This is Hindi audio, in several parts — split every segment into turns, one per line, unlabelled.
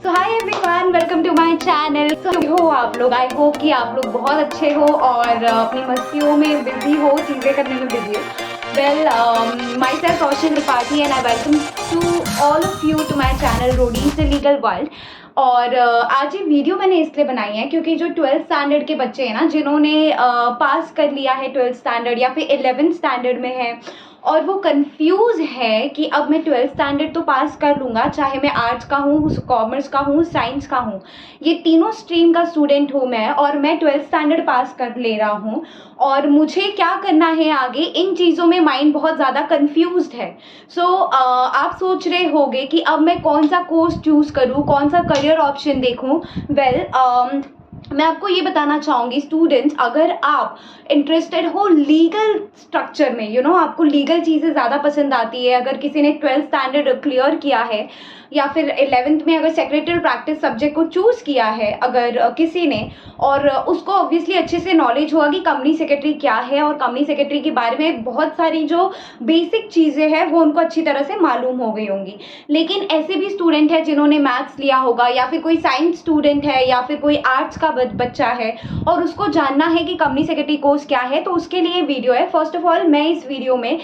So hi everyone, welcome to my channel. हो आप लोग, आई होप कि आप लोग बहुत अच्छे हो और अपनी मस्तियों में बिजी हो, चीज़ें करने में बिजी हो। Well, myself Roshan Tripathi and I welcome to all of you to my channel Roadies the legal world. और आज ये वीडियो मैंने इसलिए बनाई है क्योंकि जो 12th स्टैंडर्ड के बच्चे हैं ना, जिन्होंने पास कर लिया है 12th स्टैंडर्ड या फिर 11th स्टैंडर्ड में है और वो कंफ्यूज है कि अब मैं 12th स्टैंडर्ड तो पास कर लूँगा, चाहे मैं आर्ट्स का हूँ, कॉमर्स का हूँ, साइंस का हूँ, ये तीनों स्ट्रीम का स्टूडेंट हूँ मैं, और मैं 12th स्टैंडर्ड पास कर ले रहा हूँ और मुझे क्या करना है आगे, इन चीज़ों में माइंड बहुत ज़्यादा कंफ्यूज्ड है। सो आप सोच रहे होंगे कि अब मैं कौन सा कोर्स चूज़ करूँ, कौन सा करियर ऑप्शन देखूँ। वेल, मैं आपको ये बताना चाहूँगी स्टूडेंट्स, अगर आप इंटरेस्टेड हो लीगल स्ट्रक्चर में, आपको लीगल चीज़ें ज़्यादा पसंद आती है, अगर किसी ने 12th स्टैंडर्ड क्लियर किया है या फिर 11th में अगर सेक्रेटरी प्रैक्टिस सब्जेक्ट को चूज़ किया है अगर किसी ने, और उसको ऑब्वियसली अच्छे से नॉलेज होगा कि कंपनी सेक्रेटरी क्या है और कंपनी सेक्रेटरी के बारे में बहुत सारी जो बेसिक चीज़ें हैं वो उनको अच्छी तरह से मालूम हो गई होंगी। लेकिन ऐसे भी स्टूडेंट है जिन्होंने मैथ्स लिया होगा या फिर कोई साइंस स्टूडेंट है या फिर कोई आर्ट्स का बच्चा है और उसको जानना है कि कंपनी सेक्रेटरी कोर्स क्या है, तो उसके लिए वीडियो है। फर्स्ट ऑफ ऑल, मैं इस वीडियो में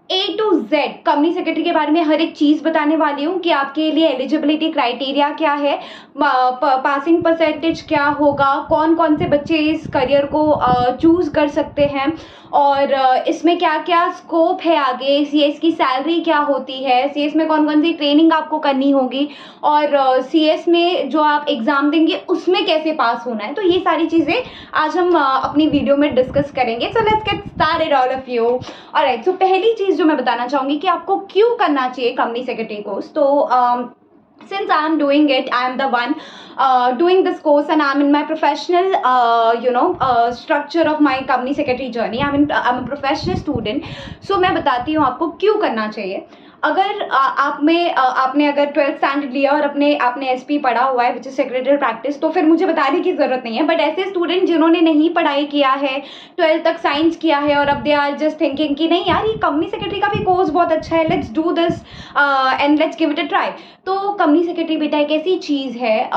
A to Z company secretary के बारे में हर एक चीज़ बताने वाली हूँ कि आपके लिए एलिजिबिलिटी क्राइटेरिया क्या है, पासिंग परसेंटेज क्या होगा, कौन कौन से बच्चे इस करियर को चूज़ कर सकते हैं और इसमें क्या क्या स्कोप है आगे, CS की सैलरी क्या होती है, CS में कौन कौन सी ट्रेनिंग आपको करनी होगी और CS में जो आप एग्ज़ाम देंगे उसमें कैसे पास होना है। तो ये सारी चीज़ें आज हम अपनी वीडियो में डिस्कस करेंगे। So let's get started all of you. Alright, so पहली चीज़ जो मैं बताना चाहूँगी कि आपको क्यों करना चाहिए कंपनी सेक्रेटरी कोर्स। तो since I am doing it, I am the one doing this course and I am in my professional structure of my company secretary journey. I'm a professional student. So मैं बताती हूँ आपको क्यों करना चाहिए। अगर आपने अगर 12th स्टैंडर्ड लिया और आपने SP पढ़ा हुआ है विच इज सेक्रेटरी प्रैक्टिस, तो फिर मुझे बताने की ज़रूरत नहीं है। बट ऐसे स्टूडेंट जिन्होंने नहीं पढ़ाई किया है, 12th तक साइंस किया है और अब दे आर जस्ट थिंकिंग कि नहीं यार, ये कंपनी सेक्रेटरी का भी कोर्स बहुत अच्छा है, let's do this and let's give it a try. तो कंपनी सेक्रेटरी बेटा एक ऐसी चीज़ है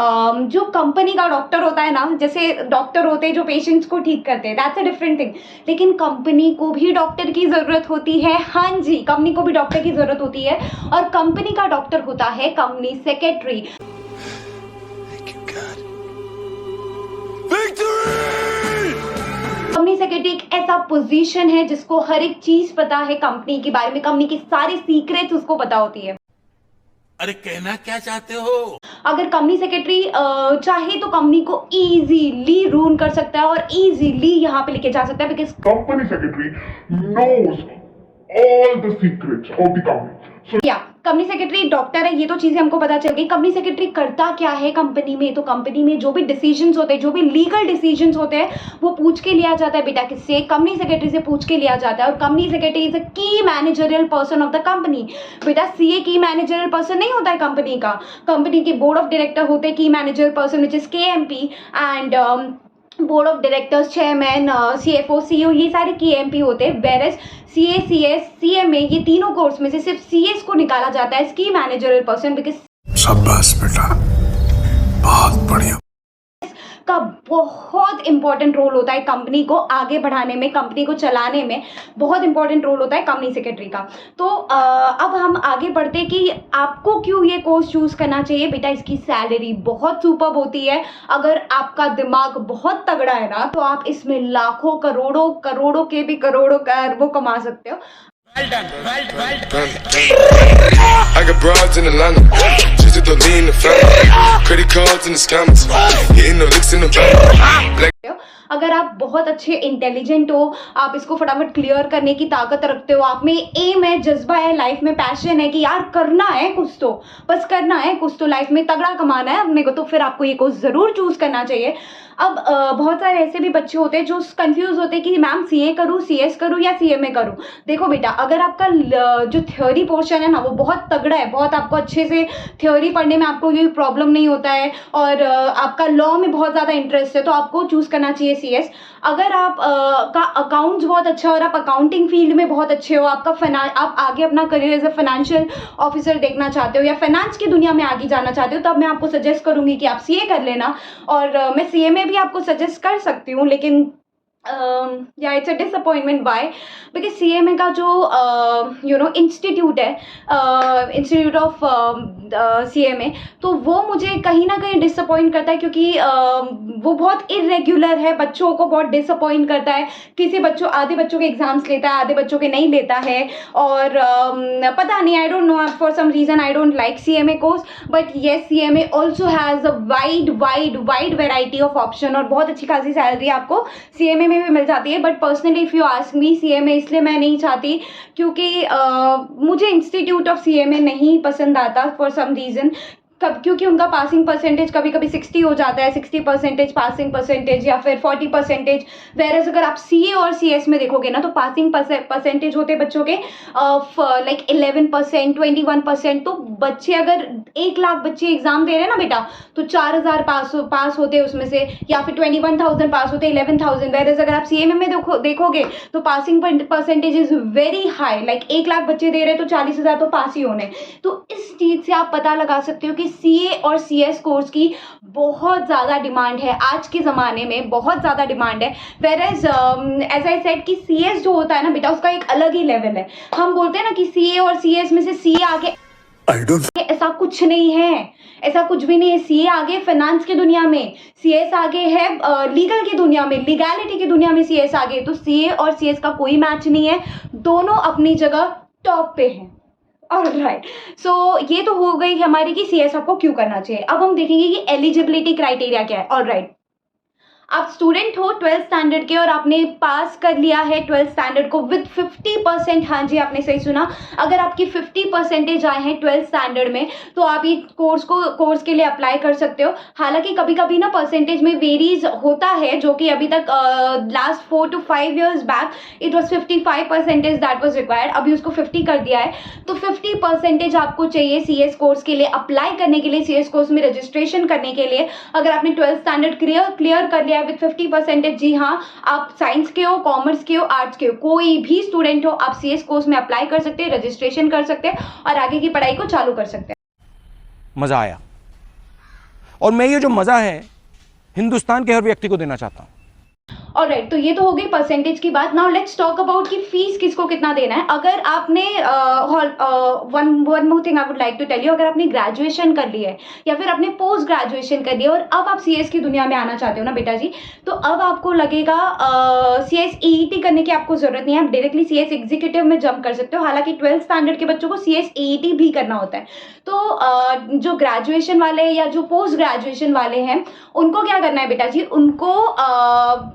जो कंपनी का डॉक्टर होता है ना, जैसे डॉक्टर होते हैं जो पेशेंट्स को ठीक करते हैं, दैट्स अ डिफरेंट थिंग, लेकिन कंपनी को भी डॉक्टर की ज़रूरत होती है। हाँ जी, कंपनी को भी डॉक्टर की ज़रूरत होती है और कंपनी का डॉक्टर होता है कंपनी सेक्रेटरी। कंपनी सेक्रेटरी एक ऐसा पोजीशन है जिसको हर एक चीज पता है कंपनी के बारे में, कंपनी की सारी सीक्रेट्स उसको पता होती है।
अरे कहना क्या चाहते हो?
अगर कंपनी सेक्रेटरी चाहे तो कंपनी को इजीली रूल कर सकता है और इजीली यहाँ पे लेके जा सकता है, because
company secretary knows all the secrets of the company.
या कंपनी सेक्रेटरी डॉक्टर है, ये तो चीजें हमको पता चल गई। कंपनी सेक्रेटरी करता क्या है कंपनी में, तो कंपनी में जो भी डिसीजंस होते हैं, जो भी लीगल डिसीजंस होते हैं, वो पूछ के लिया जाता है बेटा, किससे? कंपनी सेक्रेटरी से पूछ के लिया जाता है। और कंपनी सेक्रेटरी इज अ की managerial person of the company. बेटा CA की मैनेजरियल पर्सन नहीं होता है कंपनी का, कंपनी के बोर्ड ऑफ डायरेक्टर होते हैं की managerial person which is KMP and board of directors, chairman, CFO, CEO, ये सारे KMP होते हैं। वेरस CA, CS, CMA, ये तीनों कोर्स में से सिर्फ CS को निकाला जाता है की मैनेजरियल पर्सन, बिकॉज
शाबाश बेटा, बहुत बढ़िया।
का बहुत इंपॉर्टेंट रोल होता है कंपनी को आगे बढ़ाने में, कंपनी को चलाने में बहुत इंपॉर्टेंट रोल होता है कंपनी सेक्रेटरी का। तो अब हम आगे बढ़ते हैं कि आपको क्यों ये कोर्स चूज करना चाहिए। बेटा, इसकी सैलरी बहुत सुपर्ब होती है। अगर आपका दिमाग बहुत तगड़ा है ना, तो आप इसमें लाखों करोड़ों के भी करोड़ों का अरबों कमा सकते हो।
Well done, well done.
I got broads in Atlanta, just to throw me in the family. Credit cards in the scammers, hitting the licks in the bank.
अगर आप बहुत अच्छे इंटेलिजेंट हो, आप इसको फटाफट क्लियर करने की ताकत रखते हो, आप में एम है, जज्बा है, लाइफ में पैशन है कि यार करना है कुछ, तो बस करना है कुछ, तो लाइफ में तगड़ा कमाना है अपने को, तो फिर आपको ये कोर्स ज़रूर चूज़ करना चाहिए। अब बहुत सारे ऐसे भी बच्चे होते हैं जो कंफ्यूज होते हैं कि मैम CA करूँ, CS करूँ या CMA करूँ। देखो बेटा, अगर आपका जो थ्योरी पोर्शन है ना वो बहुत तगड़ा है, बहुत आपको अच्छे से थ्योरी पढ़ने में आपको कोई प्रॉब्लम नहीं होता है और आपका लॉ में बहुत ज़्यादा इंटरेस्ट है, तो आपको चूज़ करना चाहिए CS, अगर आप का अकाउंट्स बहुत अच्छा है और आप अकाउंटिंग फील्ड में बहुत अच्छे हो, आप आगे अपना career as a financial officer देखना चाहते हो या फाइनेंस की दुनिया में आगे जाना चाहते हो, तब मैं आपको सजेस्ट करूंगी कि आप CA कर लेना। और मैं CA में भी आपको सजेस्ट कर सकती हूँ, लेकिन या it's a disappointment by because CMA का जो इंस्टीट्यूट है, इंस्टीट्यूट ऑफ CMA, तो वो मुझे कहीं ना कहीं डिसअपॉइंट करता है, क्योंकि वो बहुत इरेग्युलर है, बच्चों को बहुत डिसअपॉइंट करता है। आधे बच्चों के एग्जाम्स लेता है, आधे बच्चों के नहीं लेता है, और पता नहीं, I don't know, for some reason I don't like CMA course, but yes CMA also has a wide variety of option, और बहुत अच्छी खासी सैलरी आपको CMA में भी मिल जाती है। But personally if you ask me, CMA इसलिए मैं नहीं चाहती क्योंकि मुझे इंस्टीट्यूट ऑफ CMA नहीं पसंद आता फॉर सम रीज़न, क्योंकि उनका पासिंग परसेंटेज कभी कभी 60 हो जाता है, 60% पासिंग परसेंटेज, या फिर 40%। वेरएज अगर आप CA और CS में देखोगे ना, तो पासिंग परसेंटेज होते बच्चों के लाइक 11%, 21%। तो बच्चे अगर 1 लाख बच्चे एग्जाम दे रहे हैं ना बेटा, तो 4000 पास होते हैं उसमें से, या फिर 21,000 पास होते, 11,000। वेरएज अगर आप CMA में देखोगे तो passing percentage is very high, like 1 lakh बच्चे दे रहे हैं तो 40,000 तो पास ही होने। तो इस चीज़ से आप पता लगा सकते हो कि CA और CS कोर्स की बहुत ज़्यादा डिमांड है आज के ज़माने में, बहुत ज़्यादा डिमांड है। वेरएज एज आई सेड कि CS जो होता है ना बेटा, उसका एक अलग ही लेवल है। हम बोलते हैं ना कि CA और CS में से CA आगे, ऐसा कुछ नहीं है, ऐसा कुछ भी नहीं है। CA आगे फाइनेंस की दुनिया में, CS आगे है लीगल की दुनिया में, लीगैलिटी की दुनिया में CS आगे। तो CA और CS का कोई मैच नहीं है, दोनों अपनी जगह टॉप पे हैं। ऑलराइट, सो ये तो हो गई हमारी कि CS आपको क्यों करना चाहिए। अब हम देखेंगे कि एलिजिबिलिटी क्राइटेरिया क्या है। ऑलराइट, आप स्टूडेंट हो 12th स्टैंडर्ड के और आपने पास कर लिया है 12th स्टैंडर्ड को विद 50%, हाँ जी आपने सही सुना, अगर आपकी 50% आए हैं 12th स्टैंडर्ड में, तो आप ये कोर्स के लिए अप्लाई कर सकते हो। हालांकि कभी कभी ना परसेंटेज में वेरीज होता है, जो कि अभी तक last 4 to 5 years back it was 55% that was required, अभी उसको 50 कर दिया है। तो 50% आपको चाहिए CS कोर्स के लिए अप्लाई करने के लिए, CS कोर्स में रजिस्ट्रेशन करने के लिए। अगर आपने 12th स्टैंडर्ड क्लियर कर लिया विद 50%, जी हाँ, आप साइंस के हो, कॉमर्स के हो, आर्ट्स के हो, कोई भी स्टूडेंट हो, आप CS कोर्स में अप्लाई कर सकते हैं, रजिस्ट्रेशन कर सकते हैं और आगे की पढ़ाई को चालू कर सकते हैं।
मजा आया, और मैं ये जो मजा है हिंदुस्तान के हर व्यक्ति को देना चाहता हूं।
ऑलराइट, तो ये तो हो गई परसेंटेज की बात। नाउ लेट्स टॉक अबाउट कि फीस किसको कितना देना है। अगर आपने one more thing I would like to tell you, अगर आपने ग्रेजुएशन कर ली है या फिर आपने पोस्ट ग्रेजुएशन कर लिया और अब आप CS की दुनिया में आना चाहते हो ना बेटा जी, तो अब आपको लगेगा CS EET करने की आपको जरूरत नहीं है, आप डायरेक्टली CS एग्जीक्यूटिव में जंप कर सकते हो। हालांकि 12th स्टैंडर्ड के बच्चों को CS EET भी करना होता है। तो जो ग्रेजुएशन वाले या जो पोस्ट ग्रेजुएशन वाले हैं, उनको क्या करना है बेटा जी, उनको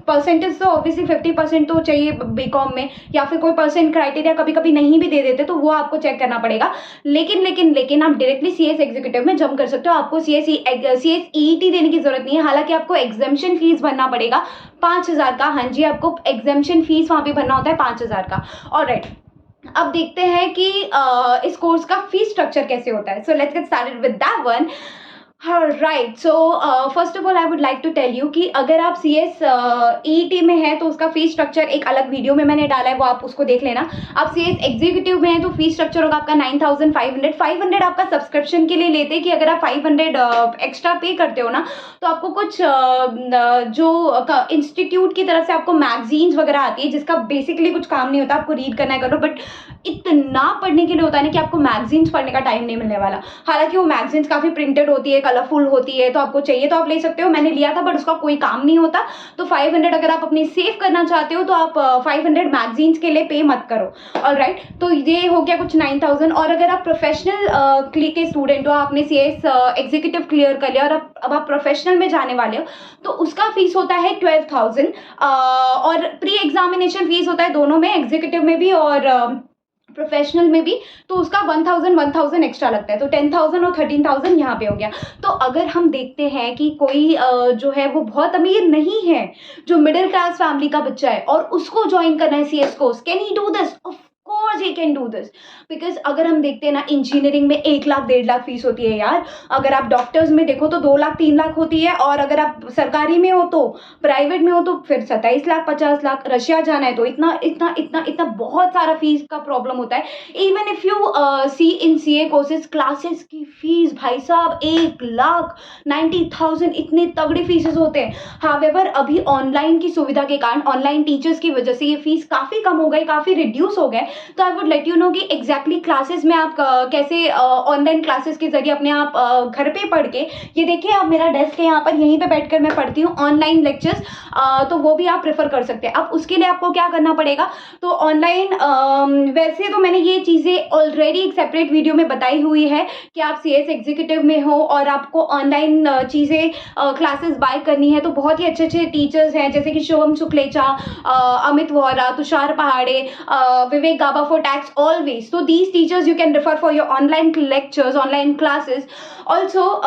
परसेंटेज तो ऑब्वियसली 50% तो चाहिए बीकॉम में, या फिर कोई परसेंट क्राइटेरिया कभी कभी नहीं भी दे देते, तो वो आपको चेक करना पड़ेगा। लेकिन आप डायरेक्टली CS एग्जीक्यूटिव में जंप कर सकते हो, आपको CS EET देने की जरूरत नहीं है। हालांकि आपको एग्जामिशन फीस भरना पड़ेगा 5,000 का, हाँ जी आपको एग्जामिशन फीस वहां पे भरना होता है 5,000 का। ऑलराइट, अब देखते हैं कि इस कोर्स का फीस स्ट्रक्चर कैसे होता है। So let's get started with that one. Right, so first of all I would like to tell you कि अगर आप CS EET में है तो उसका फीस स्ट्रक्चर एक अलग वीडियो में मैंने डाला है, वो आप उसको देख लेना। आप CS एग्जीक्यूटिव में है तो फीस स्ट्रक्चर होगा आपका 9,500 आपका सब्सक्रिप्शन के लिए लेते हैं कि अगर आप 500 एक्स्ट्रा पे करते हो ना, तो आपको कुछ जो इंस्टीट्यूट की तरफ से आपको मैगजीन्स वगैरह आती है, जिसका बेसिकली कुछ काम नहीं होता, आपको रीड करना है करो, बट इतना पढ़ने के लिए होता है ना कि आपको मैगजीन्स पढ़ने का टाइम नहीं मिलने वाला। हालांकि वो मैगजीन्स काफ़ी प्रिंटेड होती है, कलरफुल होती है, तो आपको चाहिए तो आप ले सकते हो। मैंने लिया था बट उसका कोई काम नहीं होता। तो 500 अगर आप अपनी सेव करना चाहते हो तो आप 500 मैगजीन्स के लिए पे मत करो। ऑलराइट, तो ये हो गया कुछ 9,000। और अगर आप प्रोफेशनल के स्टूडेंट हो, आपने CS एग्जीक्यूटिव क्लियर कर लिया और अब आप प्रोफेशनल में जाने वाले हो, तो उसका फीस होता है 12,000 और प्री एग्जामिनेशन फीस होता है दोनों में, एग्जीक्यूटिव में भी और प्रोफेशनल में भी, तो उसका 1,000 एक्स्ट्रा लगता है। तो 10,000 और 13,000 यहाँ पे हो गया। तो अगर हम देखते हैं कि कोई जो है वो बहुत अमीर नहीं है, जो मिडिल क्लास फैमिली का बच्चा है और उसको ज्वाइन करना है CS course, can he do this? Of course he can do this. Because अगर हम देखते हैं ना, इंजीनियरिंग में 1 लाख 1.5 लाख फीस होती है यार। अगर आप डॉक्टर्स में देखो तो 2 लाख 3 लाख होती है, और अगर आप सरकारी में हो तो, प्राइवेट में हो तो फिर 27 लाख 50 लाख। रशिया जाना है तो इतना इतना इतना इतना बहुत सारा फीस का प्रॉब्लम होता है। Even if you see in CA courses, classes की फीस भाई साहब 1,90,000, इतने तगड़े फीसेस होते हैं। हावेवर अभी ऑनलाइन की सुविधा के कारण, ऑनलाइन टीचर्स की वजह से ये फीस काफ़ी कम हो गए, काफ़ी रिड्यूस हो गए। तो I would let you know कि एग्जैक्टली क्लासेस में आप कैसे ऑनलाइन क्लासेस के जरिए अपने आप घर पे पढ़ के, ये देखिए आप मेरा डेस्क है यहाँ पर, यहीं पे बैठकर मैं पढ़ती हूँ ऑनलाइन लेक्चर्स, तो वो भी आप प्रेफर कर सकते हैं। अब उसके लिए आपको क्या करना पड़ेगा, तो ऑनलाइन वैसे तो मैंने ये चीज़ें ऑलरेडी एक सेपरेट वीडियो में बताई हुई है कि आप CS एग्जीक्यूटिव में हो और आपको ऑनलाइन चीज़ें क्लासेस बाय करनी है, तो बहुत ही अच्छे अच्छे टीचर्स हैं जैसे कि Shivam शुक्लेचा, Amit Vora, Tushar Pahade, Vivek Gaba for tax always. So these teachers you can refer for your online lectures, online classes. Also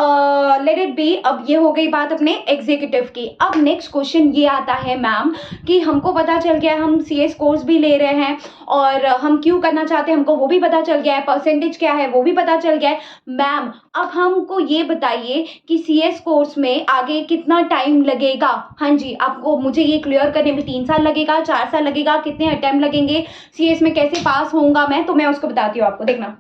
let it be। अब ये हो गई बात अपने एग्जीक्यूटिव की। अब नेक्स्ट क्वेश्चन ये आता है मैम कि हमको पता चल गया हम CS कोर्स भी ले रहे हैं और हम क्यों करना चाहते हैं हमको वो भी पता चल गया है, परसेंटेज क्या है वो भी पता चल गया है। मैम अब हमको ये बताइए कि CS कोर्स में आगे कितना टाइम लगेगा। हाँ जी, आपको मुझे ये क्लियर करने में 3 साल लगेगा, 4 साल लगेगा, कितने अटेम्प्ट लगेंगे, CS में कैसे पास होऊंगा मैं, तो मैं उसको बताती हूँ आपको। देखना,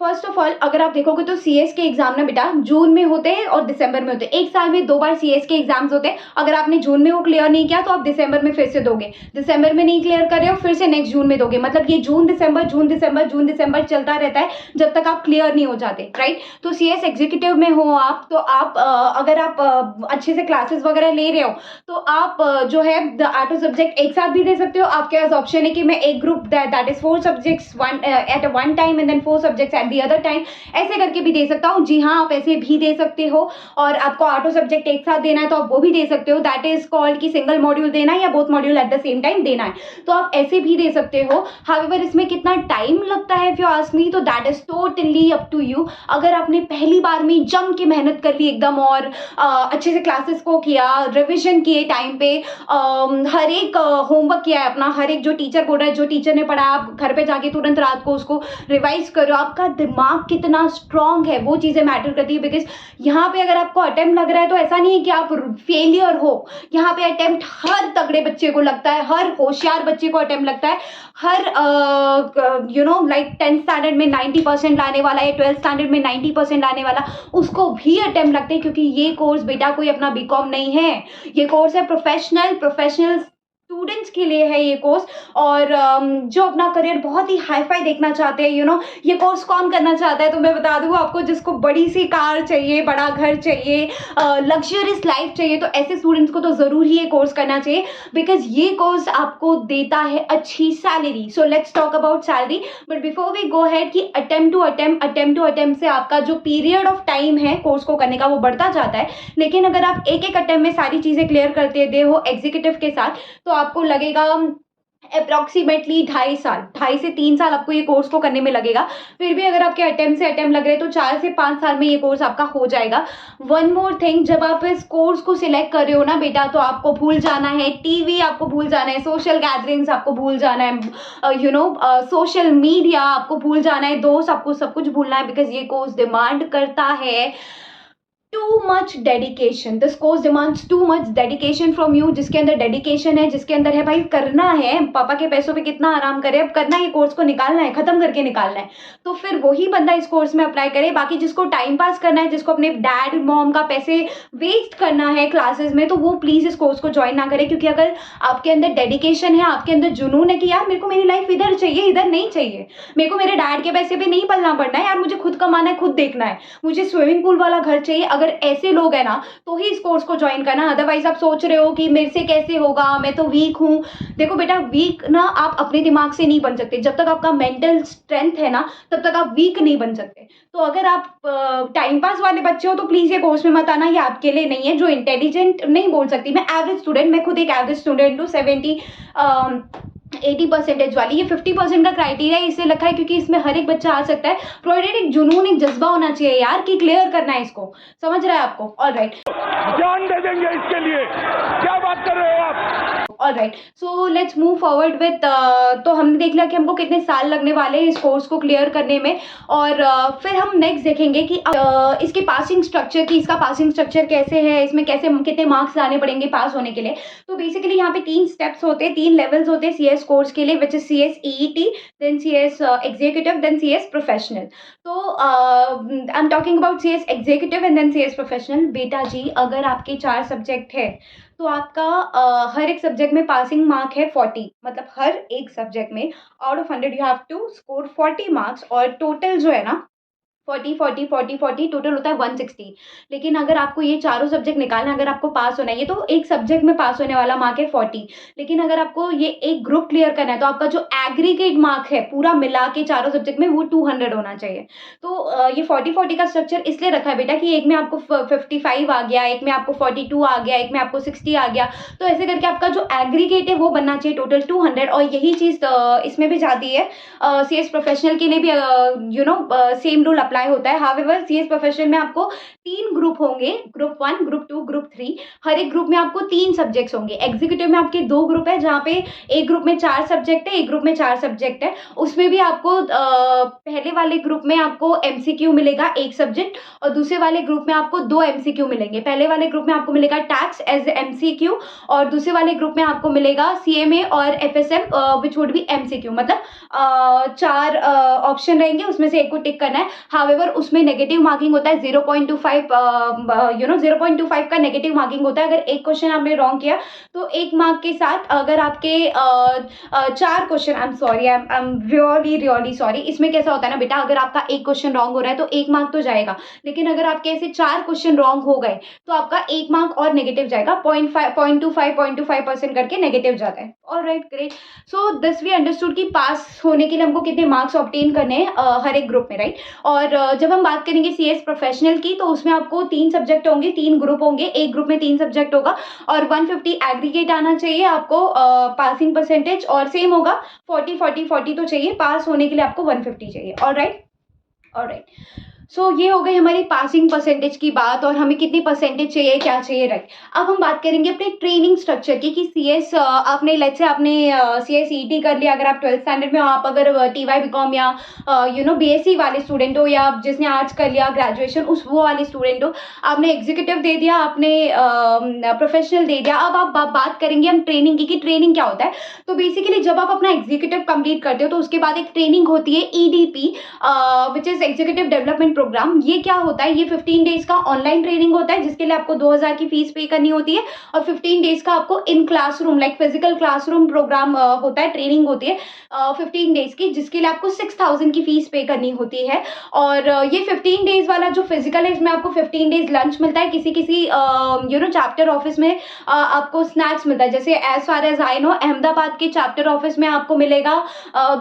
फर्स्ट ऑफ ऑल अगर आप देखोगे तो CS के एग्जाम ना बेटा जून में होते हैं और दिसंबर में होते हैं। 1 साल में 2 बार CS के एग्जाम्स होते हैं। अगर आपने जून में वो क्लियर नहीं किया तो आप दिसंबर में फिर से दोगे, दिसंबर में नहीं क्लियर कर रहे हो फिर से नेक्स्ट जून में दोगे। मतलब ये जून दिसंबर चलता रहता है जब तक आप क्लियर नहीं हो जाते, राइट। तो CS एग्जीक्यूटिव में हो आप, तो आप अगर आप अच्छे से क्लासेस वगैरह ले रहे हो तो आप जो है आर्ट सब्जेक्ट एक साथ भी दे सकते हो। आपके पास ऑप्शन है कि मैं एक group that is 4 subjects at one time and then 4 subjects the other time, ऐसे करके भी दे सकता हूँ। जी हाँ, आप ऐसे भी दे सकते हो। और आपको आठों सब्जेक्ट एक साथ देना है तो आप वो भी दे सकते हो। दैट इज कॉल्ड कि सिंगल मॉड्यूल देना है या both module at the same time देना है, तो आप ऐसे भी दे सकते हो। हाउएवर इसमें कितना टाइम लगता है इफ यू आस्क मी, तो that is totally up to you. अगर आपने पहली बार में जम के मेहनत कर ली एकदम और अच्छे से क्लासेस को किया, रिविजन किए टाइम पे, हर एक होमवर्क किया है अपना, हर एक जो टीचर बोल रहा है, जो टीचर ने पढ़ाया आप घर पे जाके तुरंत रात को उसको रिवाइज करो, आपका दिमाग कितना स्ट्रांग है वो चीज़ें मैटर करती है। बिकॉज यहाँ पे अगर आपको अटेम्प्ट लग रहा है तो ऐसा नहीं है कि आप फेलियर हो। यहाँ पे अटेम्प्ट हर तगड़े बच्चे को लगता है, हर होशियार बच्चे को अटेम्प्ट लगता है। हर लाइक 10th स्टैंडर्ड में 90% लाने वाला या 12th स्टैंडर्ड में 90% लाने वाला, उसको भी अटेम्प्ट लगते हैं। क्योंकि ये कोर्स बेटा कोई अपना BCom नहीं है, ये कोर्स है प्रोफेशनल स्टूडेंट्स के लिए है ये कोर्स। और जो अपना करियर बहुत ही हाई फाई देखना चाहते हैं, ये कोर्स कौन करना चाहता है, तो मैं बता दूँ आपको, जिसको बड़ी सी कार चाहिए, बड़ा घर चाहिए, लग्जरियस लाइफ चाहिए, तो ऐसे स्टूडेंट्स को तो ज़रूर ही ये कोर्स करना चाहिए। बिकॉज ये कोर्स आपको देता है अच्छी salary. So let's talk about salary, but before we go ahead कि अटेम्प्ट टू अटेम्प्ट से आपका जो पीरियड ऑफ टाइम है कोर्स को करने का वो बढ़ता जाता है। लेकिन अगर आप एक अटेम्प्ट में सारी चीज़ें क्लियर करते दे हो एग्जीक्यूटिव के साथ, तो आपको लगेगा अप्रॉक्सीमेटली 2.5 से 3 साल आपको ये कोर्स को करने में लगेगा। फिर भी अगर आपके अटेम्प्ट से अटेम्प्ट लग रहे हैं तो 4 से 5 साल में ये कोर्स आपका हो जाएगा। वन मोर थिंग, जब आप इस कोर्स को सिलेक्ट कर रहे हो ना बेटा, तो आपको भूल जाना है टीवी, आपको भूल जाना है सोशल गैदरिंग्स, आपको भूल जाना है सोशल मीडिया, आपको भूल जाना है दोस्त, आपको सब कुछ भूलना है। बिकॉज ये कोर्स डिमांड करता है too much dedication. This course demands too much dedication from you। जिसके अंदर डेडिकेशन है, जिसके अंदर है भाई करना है, पापा के पैसों पे कितना आराम करे, अब करना है, ये कोर्स को निकालना है, खत्म करके निकालना है, तो फिर वही बंदा इस कोर्स में अप्लाई करे। बाकी जिसको टाइम पास करना है, जिसको अपने डैड मॉम का पैसे वेस्ट करना है क्लासेस में, तो वो प्लीज इस कोर्स को ज्वाइन ना करे। क्योंकि अगर आपके अंदर डेडिकेशन है, आपके अंदर जुनून है कि यार मेरे को मेरी लाइफ इधर चाहिए, इधर नहीं चाहिए, मेरे को मेरे डैड के पैसे पे नहीं पलना पड़ना है, यार मुझे खुद कमाना है, खुद देखना है, मुझे स्विमिंग पूल वाला घर चाहिए, अगर ऐसे लोग हैं ना तो ही इस कोर्स को ज्वाइन करना। अदरवाइज आप सोच रहे हो कि मेरे से कैसे होगा, मैं तो वीक हूं। देखो बेटा, वीक ना आप अपने दिमाग से नहीं बन सकते। जब तक आपका मेंटल स्ट्रेंथ है ना, तब तक आप वीक नहीं बन सकते। तो अगर आप टाइम पास वाले बच्चे हो तो प्लीज ये कोर्स में मत आना, ये आपके लिए नहीं है। जो इंटेलिजेंट नहीं बोल सकती, मैं एवरेज स्टूडेंट, मैं खुद एक एवरेज स्टूडेंट हूँ, 80% वाली। ये 50% का क्राइटेरिया इससे रखा है क्योंकि इसमें हर एक बच्चा आ सकता है, प्रोवाइडेड एक जुनून, एक जज्बा होना चाहिए यार कि क्लियर करना है इसको। समझ रहा है आपको? ऑलराइट,
जान दे देंगे इसके लिए, क्या बात कर रहे हो आप?
Alright, so let's move forward with तो हमने देख लिया कि हमको कितने साल लगने वाले हैं इस कोर्स को क्लियर करने में, और फिर हम नेक्स्ट देखेंगे कि इसके पासिंग स्ट्रक्चर की, इसका पासिंग स्ट्रक्चर कैसे है, इसमें कैसे कितने मार्क्स लाने पड़ेंगे पास होने के लिए। तो बेसिकली यहाँ पे 3 स्टेप्स होते हैं, 3 लेवल्स होते हैं सीएस कोर्स के लिए, which is CS EET, then CS executive, then CS professional. तो I am talking about CS executive and then CS professional. बेटा जी, अगर आपके 4 सब्जेक्ट है तो आपका हर एक सब्जेक्ट में पासिंग मार्क है 40, मतलब हर एक सब्जेक्ट में out of 100 you have to score 40 marks, और टोटल जो है ना 40 40 40 40 टोटल होता है 160। लेकिन अगर आपको ये चारों सब्जेक्ट निकालना, अगर आपको पास होना है, ये तो एक सब्जेक्ट में पास होने वाला मार्क है 40, लेकिन अगर आपको ये एक ग्रुप क्लियर करना है तो आपका जो एग्रीगेट मार्क है पूरा मिला के चारों सब्जेक्ट में वो 200 होना चाहिए। तो ये 40-40 का स्ट्रक्चर इसलिए रखा है बेटा कि एक में आपको 55 आ गया, एक में आपको 42 आ गया, एक में आपको 60 आ गया, तो ऐसे करके आपका जो एग्रीगेट है वो बनना चाहिए टोटल 200। और यही चीज़ इसमें भी जाती है, सीएस प्रोफेशनल के लिए भी सेम रूल अप्लाई होता है। हाउएवर सीएस प्रोफेशनल में आपको 3 ग्रुप होंगे, ग्रुप 1, ग्रुप 2, ग्रुप 3। हर एक ग्रुप में आपको 3 सब्जेक्ट्स होंगे। एग्जीक्यूटिव में आपके 2 ग्रुप है, जहाँ पे एक ग्रुप में 4 सब्जेक्ट है, एक ग्रुप में 4 सब्जेक्ट है। उसमें भी आपको पहले वाले ग्रुप में आपको एमसीक्यू मिलेगा 1 सब्जेक्ट, और दूसरे वाले ग्रुप में आपको 2 एमसीक्यू मिलेंगे। पहले वाले ग्रुप में आपको मिलेगा टैक्स एज एमसीक्यू, और दूसरे वाले ग्रुप में आपको मिलेगा सीएमए और FSM which would be MCQ. मतलब 4 ऑप्शन रहेंगे, उसमें से एक को टिक करना है। हाउएवर उसमें नेगेटिव मार्किंग होता है 0.25, 0.25 का नेगेटिव मार्किंग होता है। अगर एक क्वेश्चन आपने रॉन्ग किया तो 1 मार्क के साथ, अगर आपके 4 question, I am really sorry, इसमें कैसा होता है ना बेटा, अगर आपका एक क्वेश्चन रॉन्ग हो रहा है तो 1 मार्क तो जाएगा, लेकिन अगर आपके ऐसे 4 क्वेश्चन रॉन्ग हो गए तो आपका 1 मार्क और नेगेटिव जाएगा, 0.25% करके नेगेटिव जाता है। Alright, great. So this we understood कि पास होने के लिए हमको कितने मार्क्स ऑब्टेन करने हैं हर एक ग्रुप में, राइट। और जब हम बात करेंगे सीएस प्रोफेशनल की, तो उसमें आपको 3 सब्जेक्ट होंगे, 3 ग्रुप होंगे, एक ग्रुप में 3 सब्जेक्ट होगा, और 150 एग्रीगेट आना चाहिए आपको पासिंग परसेंटेज, और सेम होगा 40 तो चाहिए, पास होने के लिए आपको 150 चाहिए। ऑलराइट, सो ये हो गई हमारी पासिंग परसेंटेज की बात, और हमें कितनी परसेंटेज चाहिए, क्या चाहिए, राइट। अब हम बात करेंगे अपने ट्रेनिंग स्ट्रक्चर की, कि सीएस आपने लेट्स से आपने सीएस ईटी कर लिया, अगर आप 12th स्टैंडर्ड में हो, आप अगर टीवाई बीकॉम या बीएससी वाले स्टूडेंट हो, या जिसने आर्ट्स कर लिया ग्रेजुएशन, वो वाले स्टूडेंट हो, आपने एग्जीक्यूटिव दे दिया, आपने प्रोफेशनल दे दिया। अब आप बात करेंगे हम ट्रेनिंग की, कि ट्रेनिंग क्या होता है। तो बेसिकली जब आप अपना एग्जीक्यूटिव कंप्लीट करते हो तो उसके बाद एक ट्रेनिंग होती है EDP, which is executive development programme. ये क्या होता है, ये 15 डेज का ऑनलाइन ट्रेनिंग होता है, जिसके लिए आपको 2000 की फीस पे करनी होती है, और 15 डेज का आपको in classroom like physical classroom programme होता है, ट्रेनिंग होती है 15 डेज की, जिसके लिए आपको 6000 की फीस पे करनी होती है। और ये 15 डेज वाला जो फिजिकल है, इसमें आपको 15 डेज लंच मिलता है, किसी चैप्टर ऑफिस में आपको स्नैक्स मिलता है। जैसे as far as I know, Ahmedabad के चैप्टर ऑफिस में आपको मिलेगा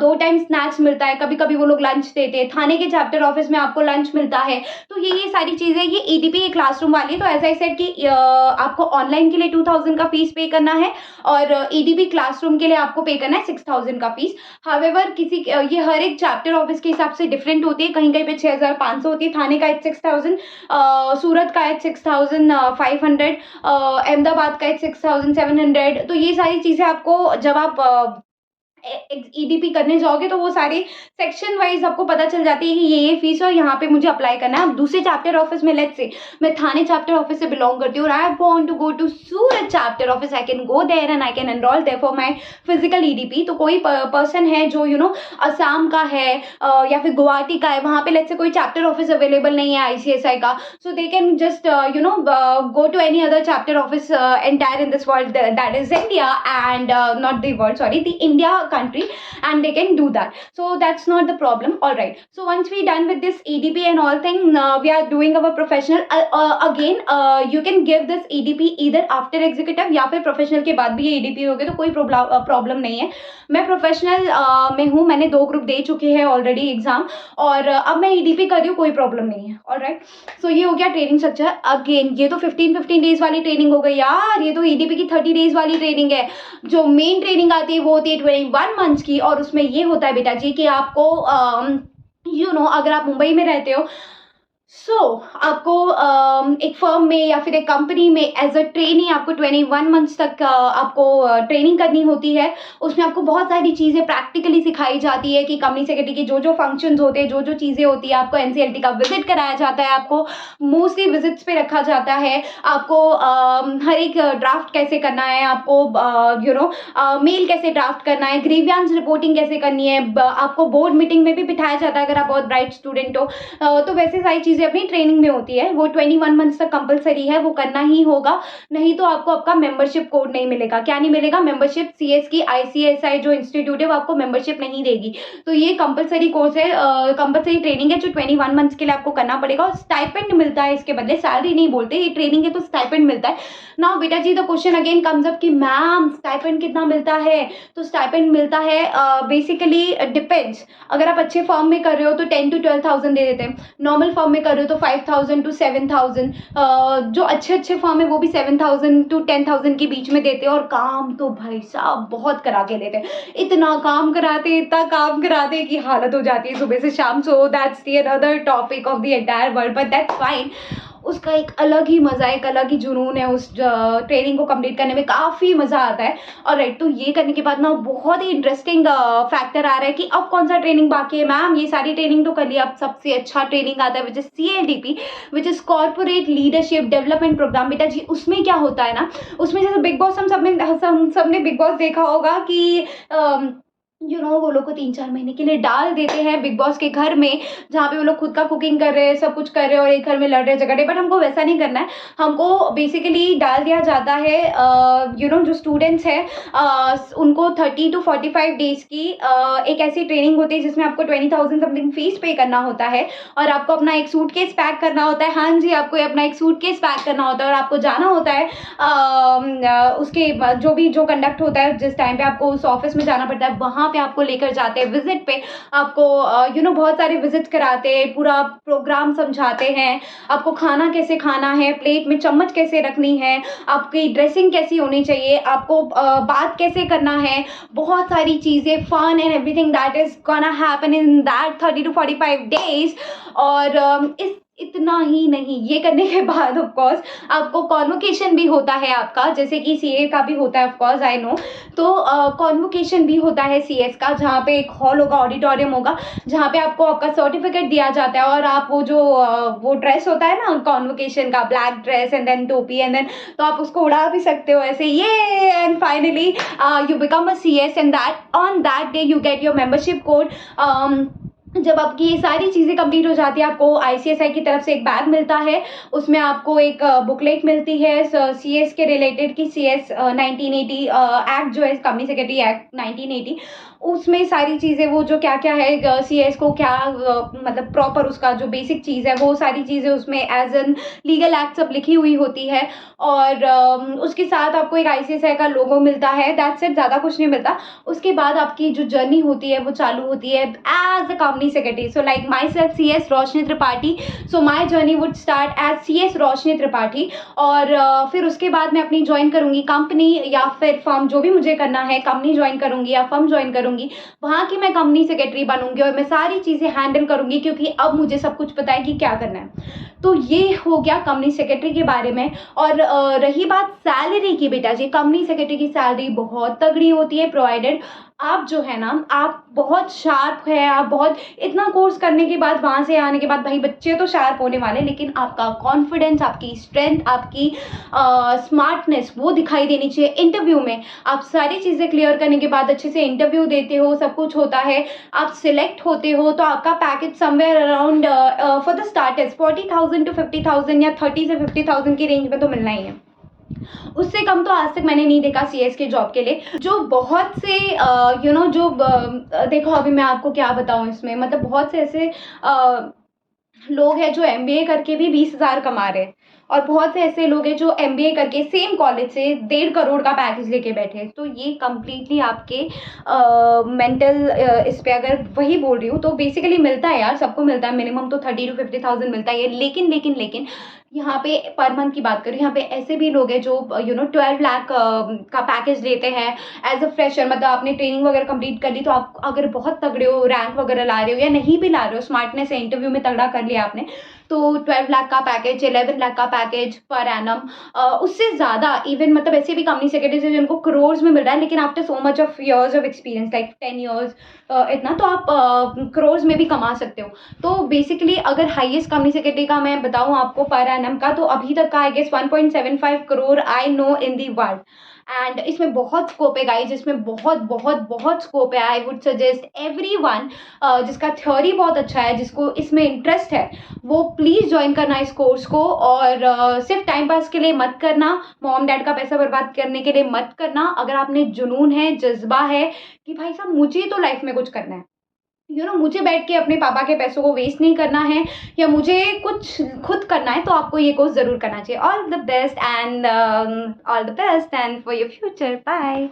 2 टाइम स्नैक्स मिलता है, कभी कभी वो लोग लंच देते हैं। थाने के चैप्टर ऑफिस में आपको लंच मिलता है। तो ये सारी चीजें, ये ईडीपी क्लासरूम वाली। तो ऐसा ही सेट कि आपको ऑनलाइन के लिए 2000 का फीस पे करना है, और ईडीपी क्लासरूम के लिए आपको पे करना है 6000 का फीस। हाउएवर ये हर एक चैप्टर ऑफिस के हिसाब से डिफरेंट होती है, कहीं कहीं पे 6500 होती है, थाने का 6000, सूरत का 6500, अहमदाबाद का 6700। तो ये सारी चीजें आपको जब आप ईडीपी करने जाओगे तो वो सारी सेक्शन वाइज आपको पता चल जाती है कि ये फीस और यहाँ पे मुझे अप्लाई करना है। अब दूसरे चैप्टर ऑफिस में, लेट्स से मैं थाने चैप्टर ऑफिस से बिलोंग करती हूँ, I want to go to Surat chapter office, I can go there and I can enrol there for my physical EDP. तो कोई पर्सन है जो असम का है या फिर गुवाहाटी का है, वहाँ पे लेट्स से कोई चैप्टर ऑफिस अवेलेबल नहीं है आईसीएसआई का, so they can just go to any other chapter office entire in this world, that is India, and not the world, sorry, the India country, and they can do that. So that's not the problem. All right, so once we done with this EDP and all thing, we are doing our professional again. You can give this EDP either after executive या फिर professional के बाद भी ये EDP होगे, तो कोई प्रॉब्लम नहीं है। मैं प्रोफेशनल में हूँ, मैंने 2 ग्रुप दे चुके हैं ऑलरेडी एग्जाम, और अब मैं EDP कर रही हूँ, कोई प्रॉब्लम नहीं है। ऑलराइट, सो ये हो गया ट्रेनिंग स्ट्रक्चर। अगेन ये तो 15 डेज वाली ट्रेनिंग हो गई यार, ये तो EDP की 30 डेज वाली ट्रेनिंग है। जो मेन ट्रेनिंग आती है वो होती है 21 मंथ्स की, और उसमें ये होता है बेटा जी कि आपको अगर आप मुंबई में रहते हो, आपको एक फर्म में या फिर एक कंपनी में एज अ ट्रेनी आपको 21 मंथ्स तक आपको ट्रेनिंग करनी होती है। उसमें आपको बहुत सारी चीज़ें प्रैक्टिकली सिखाई जाती है कि कंपनी सेक्रेटरी की जो जो फंक्शंस होते हैं, जो जो चीज़ें होती है, आपको एनसीएलटी का विजिट कराया जाता है, आपको मोस्टली विजिट्स पे रखा जाता है, आपको हर एक ड्राफ्ट कैसे करना है, आपको मेल कैसे ड्राफ्ट करना है, ग्रीवियंस रिपोर्टिंग कैसे करनी है, आपको बोर्ड मीटिंग में भी बिठाया जाता है अगर आप बहुत ब्राइट स्टूडेंट हो। तो वैसे सारी चीज़ें अपनी ट्रेनिंग में होती है। वो 21 मंथ्स तक कंपलसरी है, वो करना ही होगा, नहीं तो आपको आपका मेंबरशिप कोड नहीं मिलेगा। क्या नहीं मिलेगा? मेंबरशिप। सीएस की आईसीएसआई जो इंस्टीट्यूट है वो आपको मेंबरशिप नहीं देगी। तो ये कंपलसरी कोर्स है, कंपलसरी ट्रेनिंग है जो 21 मंथ्स के लिए आपको करना पड़ेगा। और स्टाइपेंड मिलता है इसके बदले, सैलरी नहीं बोलते, ये ट्रेनिंग है तो स्टाइपेंड मिलता है। नाउ बेटा जी the question again comes up कि मैम स्टाइपेंड कितना मिलता है? तो स्टाइपेंड मिलता है बेसिकली डिपेंड्स। अगर आप अच्छे फॉर्म में कर रहे हो तो 10 to 12,000 दे देते हैं, नॉर्मल फॉर्म में कर रहे हो तो 5,000 to 7,000, जो अच्छे फॉर्म है वो भी 7,000 to 10,000 के बीच में देते हैं। और काम तो भाई साहब बहुत करा के लेते हैं, इतना काम कराते कि हालत हो जाती है सुबह से शाम। So that's the another topic of the entire world, but that's fine. उसका एक अलग ही मज़ा है, एक अलग ही जुनून है उस ट्रेनिंग को कंप्लीट करने में, काफ़ी मज़ा आता है। और राइट, तो ये करने के बाद ना बहुत ही इंटरेस्टिंग फैक्टर आ रहा है कि अब कौन सा ट्रेनिंग बाकी है। मैम ये सारी ट्रेनिंग तो कर लिया, अब सबसे अच्छा ट्रेनिंग आता है which is CLDP, which is corporate leadership development programme. बेटा जी उसमें क्या होता है ना, उसमें जैसे बिग बॉस हम सबने बिग बॉस देखा होगा कि वो लोग को 3-4 महीने के लिए डाल देते हैं बिग बॉस के घर में, जहाँ पे वो लोग खुद का कुकिंग कर रहे हैं, सब कुछ कर रहे हैं और एक घर में लड़ रहे झगड़ रहे। बट हमको वैसा नहीं करना है, हमको बेसिकली डाल दिया जाता है जो स्टूडेंट्स हैं उनको 30 to 45 डेज की एक ऐसी ट्रेनिंग होती है जिसमें आपको 20,000 समथिंग फीस पे करना होता है और आपको अपना एक सूटकेस पैक करना होता है। हाँ जी, आपको अपना एक सूटकेस पैक करना होता है और आपको जाना होता है उसके जो कंडक्ट होता है, जिस टाइम पे आपको उस ऑफिस में जाना पड़ता है, वहाँ पे आपको लेकर जाते हैं विजिट पे। आपको बहुत सारे विजिट कराते हैं, पूरा प्रोग्राम समझाते हैं, आपको खाना कैसे खाना है, प्लेट में चम्मच कैसे रखनी है, आपकी ड्रेसिंग कैसी होनी चाहिए, आपको बात कैसे करना है, बहुत सारी चीज़ें, fun and everything that is gonna happen in that 30 to 45 days. और इतना ही नहीं, ये करने के बाद ऑफ कोर्स आपको कॉन्वोकेशन भी होता है आपका, जैसे कि सीए का भी होता है ऑफ कोर्स आई नो। तो कॉन्वोकेशन भी होता है सीएस का, जहाँ पे एक हॉल होगा, ऑडिटोरियम होगा, जहाँ पे आपको आपका सर्टिफिकेट दिया जाता है और आप वो ड्रेस होता है ना कॉन्वोकेशन का, ब्लैक ड्रेस एंड देन टोपी एंड देन, तो आप उसको उड़ा भी सकते हो ऐसे ये। And finally you become a CS and that on that day you get your membership code. जब आपकी ये सारी चीज़ें कंप्लीट हो जाती है, आपको आईसीएसआई की तरफ से एक बैग मिलता है, उसमें आपको एक बुकलेट मिलती है सीएस के रिलेटेड की सीएस 1980 एक्ट जो है, कंपनी सेक्रेटरी एक्ट 1980, उसमें सारी चीज़ें वो जो क्या क्या है सीएस को क्या मतलब प्रॉपर उसका जो बेसिक चीज़ है वो सारी चीज़ें उसमें एज एन लीगल एक्ट सब लिखी हुई होती है। और उसके साथ आपको एक आईसीएसआई का लोगो मिलता है, दैट्स इट, ज़्यादा कुछ नहीं मिलता। उसके बाद आपकी जो जर्नी होती है वो चालू होती है as a company secretary. So like myself CS Roshni Tripathi, so my journey would start as CS Roshni Tripathi. और फिर उसके बाद मैं अपनी ज्वाइन करूंगी कंपनी या फिर फर्म, जो भी मुझे करना है, कंपनी ज्वाइन करूंगी या फर्म ज्वाइन करूंगी, वहाँ की मैं कंपनी सेक्रेटरी बनूंगी और मैं सारी चीज़ें हैंडल करूंगी क्योंकि अब मुझे सब कुछ पता है कि क्या करना है। तो ये हो गया कंपनी सेक्रेटरी के बारे में। और रही बात सैलरी की, बेटा जी कंपनी सेक्रेटरी की सैलरी बहुत तगड़ी होती है, प्रोवाइडेड आप जो है ना, आप बहुत शार्प है, आप बहुत इतना कोर्स करने के बाद, वहाँ से आने के बाद भाई बच्चे तो शार्प होने वाले, लेकिन आपका कॉन्फिडेंस, आपकी स्ट्रेंथ, आपकी स्मार्टनेस वो दिखाई देनी चाहिए इंटरव्यू में। आप सारी चीज़ें क्लियर करने के बाद अच्छे से इंटरव्यू देते हो, सब कुछ होता है, आप सिलेक्ट होते हो, तो आपका package somewhere around for the starters 40,000 to 50,000 या 30 से 50,000 की रेंज में तो मिलना ही है। उससे कम तो आज तक मैंने नहीं देखा सीएस के जॉब के लिए। जो बहुत से देखो अभी मैं आपको क्या बताऊं इसमें, मतलब बहुत से ऐसे लोग हैं जो एमबीए करके भी 20,000 कमा रहे हैं और बहुत से ऐसे लोग हैं जो एमबीए करके सेम कॉलेज से 1.5 करोड़ का पैकेज लेके बैठे हैं। तो ये कम्प्लीटली आपके मेंटल इस पे अगर वही बोल रही हूँ तो बेसिकली मिलता है यार, सबको मिलता है, मिनिमम तो 30 to 50,000 मिलता है। लेकिन यहाँ पे पर मंथ की बात करूँ, यहाँ पे ऐसे भी लोग हैं जो 12 लाख का पैकेज लेते हैं एज अ फ्रेशर। मतलब आपने ट्रेनिंग वगैरह कंप्लीट कर ली, तो आप अगर बहुत तगड़े हो, रैंक वगैरह ला रहे हो या नहीं भी ला रहे हो, स्मार्टनेस है, इंटरव्यू में तगड़ा कर लिया आपने, तो 12 लाख का पैकेज, 11 लाख का पैकेज पर एनम, उससे ज़्यादा इवन मतलब ऐसे भी कंपनी सेक्रेटरीज है जिनको करोर्स में मिल रहा है, लेकिन after so much of years of experience like 10 years इतना, तो आप करोर्स में भी कमा सकते हो। तो बेसिकली अगर हाईएस्ट कंपनी सेक्रेटरी का मैं बताऊँ आपको पर एनम का, तो अभी तक का I guess 1.75 crore I know in the world. And इसमें बहुत स्कोप है गाइज, इसमें बहुत बहुत बहुत स्कोप है। आई वुड सजेस्ट एवरीवन जिसका थ्योरी बहुत अच्छा है, जिसको इसमें इंटरेस्ट है, वो प्लीज़ ज्वाइन करना इस कोर्स को। और सिर्फ टाइम पास के लिए मत करना, मॉम डैड का पैसा बर्बाद करने के लिए मत करना। अगर आपने जुनून है, जज्बा है कि भाई साहब मुझे तो लाइफ में कुछ करना है, मुझे बैठ के अपने पापा के पैसों को वेस्ट नहीं करना है, या मुझे कुछ खुद करना है, तो आपको ये कोर्स ज़रूर करना चाहिए। All the best and for your future. Bye.